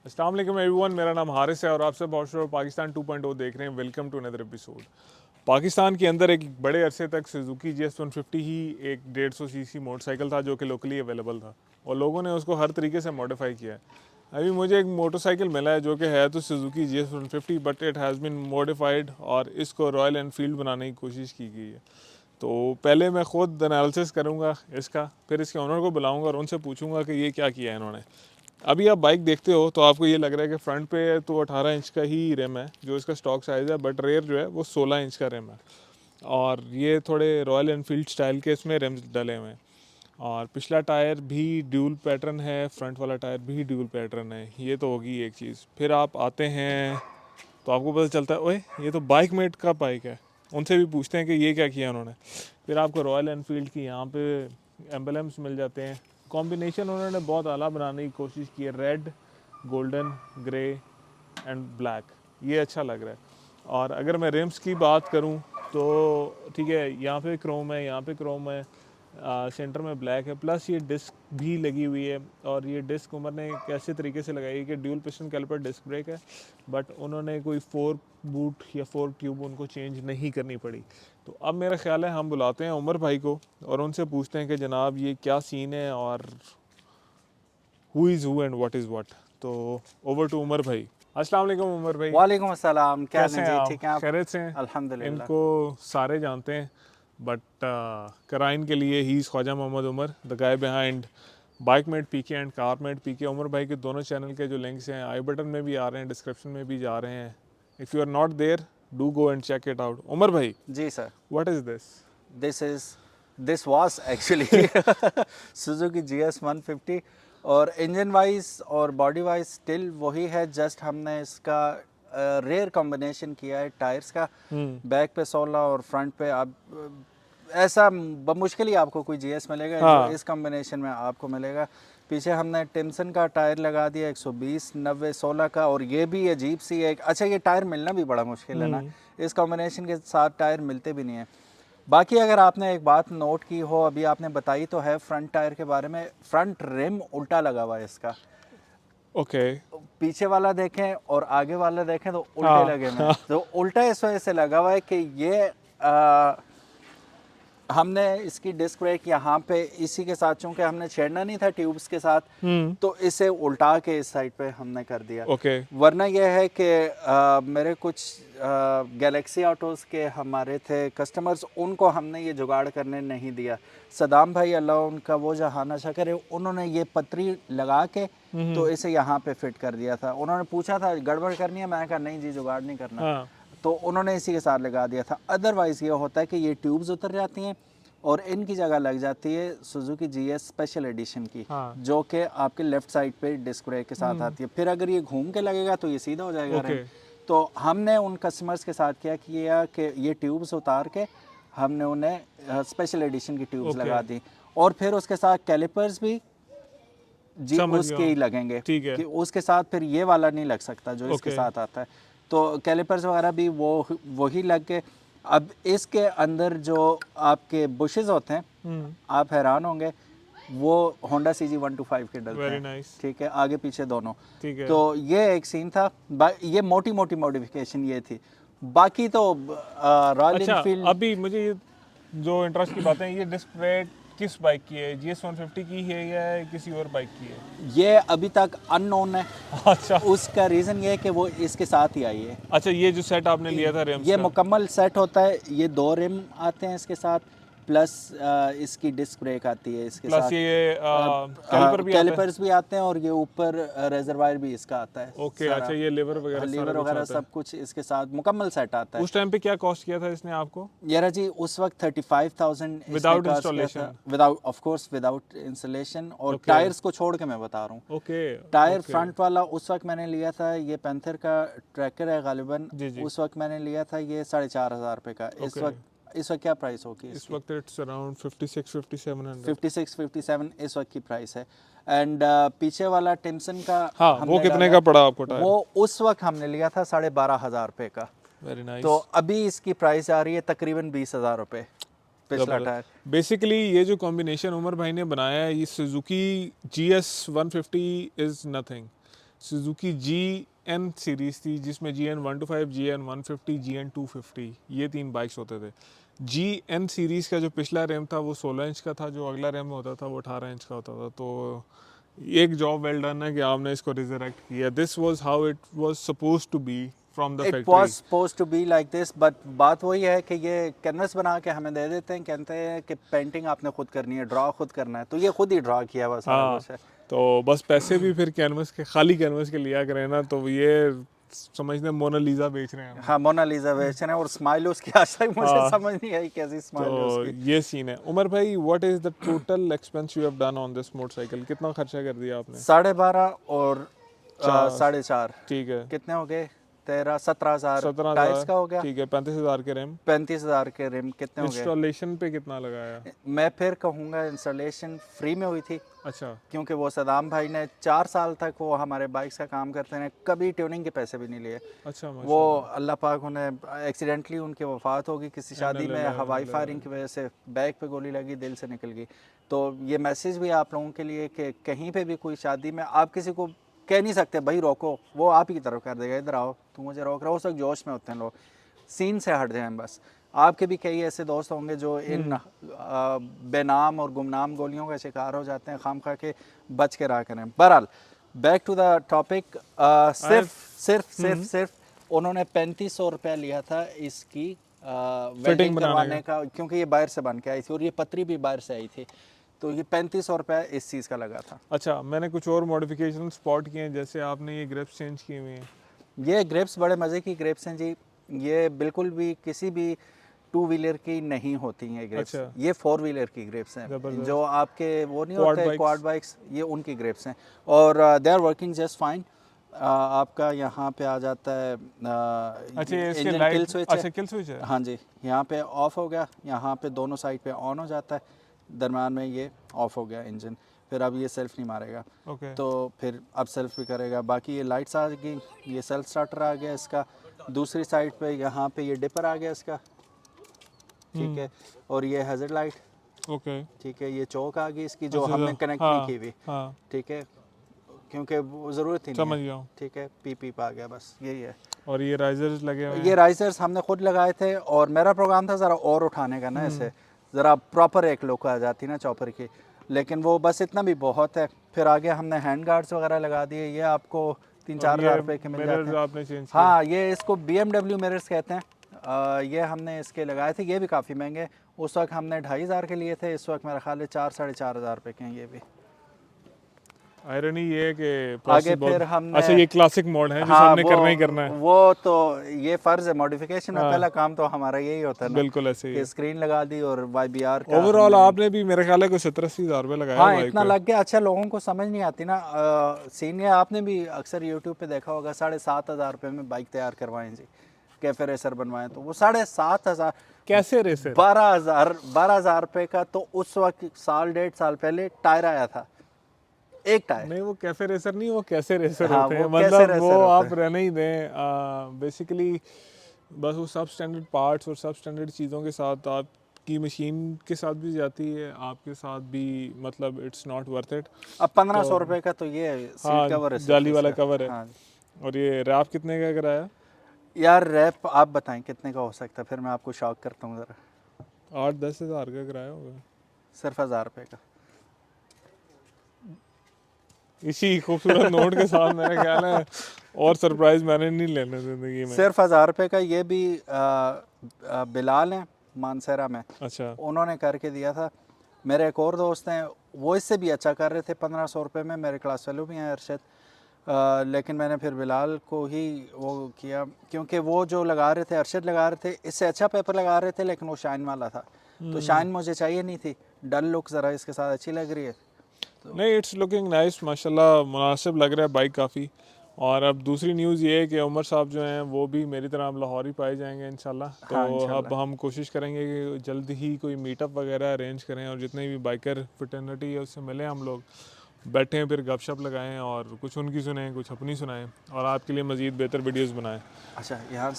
अस्सलाम वालेकुम एवरीवन, मेरा नाम हारिस है और आप सब और पाकिस्तान 2.0 देख रहे हैं। Welcome to another episode. Pakistan के अंदर एक बड़े अरसे तक सुजुकी GS150 ही एक 150 सीसी मोटरसाइकिल था जो कि लोकली अवेलेबल था और लोगों ने उसको हर तरीके से मॉडिफाई किया है। अभी मुझे एक मोटरसाइकिल मिला है जो कि है तो Suzuki GS150 but it has been modified और इसको रॉयल एनफील्ड बनाने की कोशिश की गई है। तो पहले मैं ख़ुद एनालिसिस करूँगा इसका, फिर इसके ऑनर को बुलाऊँगा और उनसे पूछूंगा कि ये क्या किया है इन्होंने। अभी आप बाइक देखते हो तो आपको ये लग रहा है कि फ्रंट पे तो 18 इंच का ही रिम है जो इसका स्टॉक साइज़ है, बट रेयर जो है वो 16 इंच का रिम है और ये थोड़े रॉयल एनफील्ड स्टाइल के इसमें रिम्स डले हुए हैं। और पिछला टायर भी ड्यूल पैटर्न है, फ्रंट वाला टायर भी ड्यूल पैटर्न है। ये तो होगी एक चीज़। फिर आप आते हैं तो आपको पता चलता है ओए ये तो बाइक मेट का बाइक है। उनसे भी पूछते हैं कि ये क्या किया उन्होंने। फिर आपको रॉयल एनफील्ड की यहाँ पे एम्बलम्स मिल जाते हैं। कॉम्बिनेशन उन्होंने बहुत आला बनाने की कोशिश की है, red, golden, grey and black. ये अच्छा लग रहा है। और अगर मैं रिम्स की बात करूं तो ठीक है, यहाँ पे क्रोम है, यहाँ पे क्रोम है, सेंटर में ब्लैक है, प्लस ये डिस्क भी लगी हुई है। और ये डिस्क उमर ने कैसे तरीके से लगाई है कि dual piston caliper disc brake है, बट उन्होंने कोई 4 बूट या 4 ट्यूब उनको चेंज नहीं करनी पड़ी। तो अब मेरा ख्याल है हम बुलाते हैं उमर भाई को और उनसे पूछते हैं कि जनाब ये क्या सीन है और who is who and what is what. तो ओवर टू उमर भाई। अस्सलाम वालेकुम उमर भाई, वालेकुम अस्सलाम। क्या कैसे हाल हैं जी? आप? ठीक हैं आप? खैरियत से हैं? अल्हम्दुलिल्लाह। इनको सारे जानते हैं बट कराइन के लिए ही is Khwaja Mohammad Umar, the guy behind bike mate PK and car mate PK. Umar भाई के दोनों चैनल के जो लिंक्स हैं आई बटन में भी आ रहे हैं, डिस्क्रिप्शन में भी जा रहे हैं। If you are not there do go and check it out. Umar भाई, जी sir. What is this? This was actually Suzuki GS150 और इंजन वाइज और बॉडी वाइज स्टिल वही है। जस्ट हमने इसका रेयर कॉम्बिनेशन किया है टायर्स का। बैक पे 16 और फ्रंट पे अब ऐसा बमुश्किल ही आपको कोई GS मिलेगा जो हाँ, इस कॉम्बिनेशन में आपको मिलेगा। पीछे हमने टिम्सन का टायर लगा दिया 120 90 16 का। और ये भी अजीब सी एक, अच्छा ये टायर मिलना भी बड़ा मुश्किल है ना, इस कॉम्बिनेशन के साथ टायर मिलते भी नहीं है। बाकी अगर आपने एक बात नोट की हो, अभी आपने बताई तो है फ्रंट टायर के बारे में, फ्रंट रिम उल्टा लगा हुआ है इसका। ओके। पीछे वाला देखें और आगे वाला देखें तो उल्टे हाँ लगे हुए हैं। तो उल्टा इस वजह से लगा हुआ है कि ये आ, हमने इसकी डिस्क ब्रेक यहाँ पे इसी के साथ, चूंकि हमने छेड़ना नहीं था ट्यूब्स के साथ, तो इसे उल्टा के इस साइड पे हमने कर दिया। ओके। वरना यह है कि मेरे कुछ गैलेक्सी ऑटोज़ के हमारे थे कस्टमर्स, उनको हमने ये जुगाड़ करने नहीं दिया। सदाम भाई अल्लाह उनका वो जहान अच्छा करे, उन्होंने ये पतरी लगा के तो इसे यहाँ पे फिट कर दिया था। उन्होंने पूछा था गड़बड़ करनी है, मैंने कहा नहीं जी जुगाड़ नहीं करना, हाँ, तो उन्होंने इसी के साथ लगा दिया था। अदरवाइज़ ये होता है कि ये ट्यूब्स उतर जाती हैं और इनकी जगह लग जाती है सुजुकी GS स्पेशल एडिशन की, हाँ। जो कि आपके लेफ़्ट साइड पे डिस्क ब्रेक के साथ आती है। फिर अगर ये घूम के लगेगा तो ये सीधा हो जाएगा रिम। ओके। तो हमने उन कस्टमर्स के साथ क्या किया कि ये ट्यूब्स उतार के हमने उन्हें स्पेशल एडिशन की ट्यूब्स ओके, लगा दी। और फिर उसके साथ कैलिपर्स भी जी समझ उसके गया। ही लगेंगे ठीक है। कि उसके साथ फिर ये वाला नहीं लग सकता जो इसके ओके। साथ आता है। तो कैलिपर्स वगैरह भी वही लग के, अब इसके अंदर जो आपके बुशेस होते हैं आप हैरान होंगे, वो होंडा CG125 के डलते वेरी हैं। नाइस। ठीक है, आगे पीछे दोनों। ठीक है। तो ये एक सीन था। ये मोटी मोटी मॉडिफिकेशन ये थी। बाकी तो रॉयल अच्छा, इनफील्ड अभी मुझे ये जो इंटरेस्ट की बातें हैं, ये डिस्क ब्रेक किस बाइक की है? GS150 की है या किसी और बाइक की है? ये अभी तक अननोन है। अच्छा। उसका रीज़न ये है कि वो इसके साथ ही आई है। अच्छा, ये जो सेट आपने लिया था रिम्स ये का। मुकम्मल सेट होता है। ये 2 रिम आते हैं इसके साथ, प्लस इसकी डिस्क ब्रेक आती है इसके प्लस साथ। ये कैलिपर भी आता है। कैलिपर्स भी आते हैं और ये ऊपर रेजरवायर भी इसका आता है ओके, सारा। अच्छा ये लीवर वगैरह सारा लीवर कुछ वगैरह आता है। सब कुछ इसके साथ मुकम्मल सेट आता है। उस टाइम पे क्या कॉस्ट किया था इसने आपको? यारा जी उस वक्त 35,000 इसने विदाउट कॉस्ट किया था, installation? Without of course without installation. और ओके। टायर्स को छोड़ के मैं बता रहा हूँ। ओके। Tyre okay. फ्रंट वाला उस वक्त मैंने लिया था, ये पैंथर का ट्रैकर है गालिबन, जी जी। उस वक्त मैंने लिया था ये 4,500 रुपये का। ओके। इस वक्त क्या प्राइस होगी इस इसकी? वक्त इट्स अराउंड 56-5700। 56-57 इस वक्त की प्राइस है। एंड पीछे वाला टिम्सन का हाँ, वो हमने कितने डाला, का पड़ा आपको टायर? वो उस वक्त हमने लिया था 12,500 रुपये का। Very nice. तो अभी इसकी प्राइस आ रही है तकरीबन 20,000 रुपये पिछला टायर। बेसिकली ये जो कॉम्बिनेशन उमर भाई ने बनाया है, ये Suzuki GS150 is nothing. Suzuki GN series थी जिसमें GN 125, GN 150, GN 250 ये 3 बाइक्स होते थे। GN सीरीज़ का जो पिछला रैम था वो 16 इंच का था, जो अगला रैम होता था वो 18 इंच का होता था। तो एक जॉब वेल डन है कि आपने इसको रिजरेक्ट किया। This was how it was suppose to be from the it factory. Was suppose to be like this, but बात वही है कि ये कैनवस बना के हमें दे देते हैं, कहते हैं कि पेंटिंग आपने खुद करनी है, ड्रा खुद करना है, तो ये खुद ही ड्रा किया हुआ सारा हाँ, कुछ है। तो बस पैसे भी फिर कैनवस के, खाली कैनवस के लिया करें ना, तो ये समझते मोनालिसा बेच रहे हैं हम। हाँ, मोनालिसा बेच रहे हैं, और स्माइल उसकी आज तक मुझे हाँ। समझ नहीं आई कैसी स्माइल है तो उसकी। ये सीन है। उमर भाई, what is the total expense you have done on this motorcycle? कितना खर्चा कर दिया आपने? 12.5 और 4.5 ठीक है, कितने हो गए? 17,000 17,000 टाइल्स का हो गया। ठीक है, 35,000 के रैम। 35,000 के रिम कितने हो गए? इंस्टॉलेशन पे कितना लगाया? मैं फिर कहूँगा इंस्टॉलेशन फ्री में हुई थी, अच्छा, क्योंकि वो सदाम भाई ने 4 साल तक वो हमारे बाइक्स का काम करते हैं, कभी ट्यूनिंग के पैसे भी नहीं लिए। अच्छा, वो अल्लाह पाक उन्हें एक्सीडेंटली उनकी वफ़ात हो गई किसी शादी में, हवाई फायरिंग की वजह से बैक पे गोली लगी, दिल से निकल गई। तो ये मैसेज भी आप लोगों के लिए कि कहीं पे भी कोई शादी में आप किसी को कह नहीं सकते भाई रोको, वो आप ही की तरफ कर देगा, इधर आओ तू मुझे रोक रहा हो, उस वक्त जोश में होते हैं लोग, सीन से हट जाएं बस। आपके भी कई ऐसे दोस्त होंगे जो इन बेनाम और गुमनाम गोलियों का शिकार हो जाते हैं, खामखा के बच के रहा करें। बहरहाल बैक टू द टॉपिक, सिर्फ उन्होंने 3500 रुपया लिया था इसकी वेल्डिंग करवाने का, क्योंकि ये बाहर से बन के आई थी और ये पतरी भी बाहर से आई थी, तो ये 3500 रुपया इस चीज़ का लगा था। अच्छा, मैंने कुछ और मॉडिफिकेशन स्पॉट किए हैं, जैसे आपने ये ग्रिप्स चेंज की हुई हैं। ये ग्रिप्स बड़े मज़े की ग्रिप्स हैं जी, ये बिल्कुल भी किसी भी 2 व्हीलर की नहीं होती हैं ग्रिप्स। अच्छा। ये 4 व्हीलर की ग्रिप्स हैं, ज़बरदस्त। जो आपके वो नहीं Quad होते bikes। क्वाड बाइक्स, ये उनकी ग्रिप्स हैं और they are working just fine. आपका यहाँ पे आ जाता है अच्छा, ये इसके इंजन लाइट, किल स्विच अच्छा है। किल स्विच है। हाँ जी, यहाँ पे ऑफ हो गया, यहाँ पे दोनों साइड पे ऑन हो जाता है, दरम्यान में ये ऑफ हो गया इंजन, फिर अब ये सेल्फ नहीं मारेगा। ओके। तो फिर अब सेल्फ भी करेगा। बाकी ये लाइट्स आ गई, ये सेल्फ स्टार्टर आ गया इसका। दूसरी साइड पे यहाँ पे ये डिपर आ गया इसका, ठीक है, और ये हैजर्ड लाइट, ओके। ठीक है, ये चौक आ गई इसकी जो अच्छा, हमने कनेक्ट हाँ, नहीं की हुई, हाँ, ठीक है, क्योंकि वो ज़रूरत ही नहीं समझ है, गया हूँ। ठीक है, पी आ गया, बस यही है। और ये राइजर्स लगे हुए ये हैं। राइजर्स हमने खुद लगाए थे और मेरा प्रोग्राम था ज़रा और उठाने का ना, ऐसे ज़रा प्रॉपर एक लुक आ जाती ना चॉपर की, लेकिन वो बस इतना भी बहुत है। फिर आगे हमने हैंड गार्ड्स वगैरह लगा दिए, ये आपको 3-4 हज़ार रुपये के मिल जाते मिरर्स हैं। आपने चेंज किए। हाँ, ये इसको BMW मिरर्स कहते हैं। ये हमने इसके लगाए थे, ये भी काफ़ी महंगे, उस वक्त हमने 2,500 के लिए थे, इस वक्त मेरा ख्याल है 4-4.5 हज़ार रुपये के हैं ये भी। आयरनी ये है कि आगे process फिर बहुत- हमने, अच्छा, ये क्लासिक मोड है जो हाँ, सबने करना ही करना है। वो तो ये फ़र्ज़ है, मॉडिफिकेशन में पहला काम तो हमारा यही होता है ना, बिल्कुल ऐसे ही कि है। स्क्रीन लगा दी और YBR का ओवरऑल हमने- आपने भी मेरे ख्याल है कोई 70-80 हज़ार रुपये लगाया हाँ, बाइक इतना पे। लग गया। अच्छा, लोगों को समझ नहीं आती ना सीन, ये आपने भी अक्सर यूट्यूब पे देखा होगा, 7,500 रुपये में बाइक तैयार करवाएं जी, कैफे रेसर बनवाएं, तो वो 7,500, कैसे रेसर? 12,000 रुपये का, तो उस वक्त 1.5 साल पहले टायर आया था, एक टायर। नहीं, वो कैफे रेसर नहीं, वो कैसे रेसर हाँ, होते हैं, वो कैसे मतलब रेसर वो होते आप हैं। रहने ही दें। बेसिकली बस वो सब स्टैंडर्ड पार्ट्स और सब स्टैंडर्ड चीज़ों के साथ आपकी मशीन के साथ भी जाती है, आपके साथ भी, मतलब इट्स नॉट वर्थ इट। अब 1,500 रुपये का तो ये सीट हाँ, कवर है, जाली सिर्फ वाला इसका। कवर है। हाँ और ये रैप कितने का कराया? यार, रैप आप बताएं कितने का हो सकता है, फिर मैं आपको शॉक करता हूँ ज़रा। 8-10 हज़ार का कराया होगा। सिर्फ 1,000 रुपये का। इसी खूबसूरत नोट के साथ मेरे ख्याल है और सरप्राइज मैंने नहीं लेने ज़िंदगी में। सिर्फ 1,000 रुपये का। ये भी बिलाल हैं मानसरा में, अच्छा, उन्होंने करके दिया था। मेरे एक और दोस्त हैं, वो इससे भी अच्छा कर रहे थे 1,500 रुपये में, मेरे क्लास फेलो भी हैं अरशद, लेकिन मैंने फिर बिलाल को ही वो किया, क्योंकि वो जो लगा रहे थे, अरशद लगा रहे थे, इससे अच्छा पेपर लगा रहे थे, लेकिन वो शाइन वाला था, तो शाइन मुझे चाहिए नहीं थी, डल लुक ज़रा इसके साथ अच्छी लग रही है। नहीं, इट्स लुकिंग नाइस, माशाल्लाह, मुनासिब लग रहा है बाइक काफ़ी। और अब दूसरी न्यूज़ ये है कि उमर साहब जो हैं वो भी मेरी तरह अब लाहौर ही पाए जाएंगे इंशाल्लाह। तो हाँ, अब इंशाल्लाह। हम कोशिश करेंगे कि जल्द ही कोई मीटअप वगैरह अरेंज करें और जितने भी बाइकर फ्रेटर्निटी है उससे मिलें, हम लोग बैठें, फिर गपशप लगाएं और कुछ उनकी सुनें, कुछ अपनी सुनाएं और आपके लिए मज़ीद बेहतर वीडियोज़ बनाएं। अच्छा, यहाँ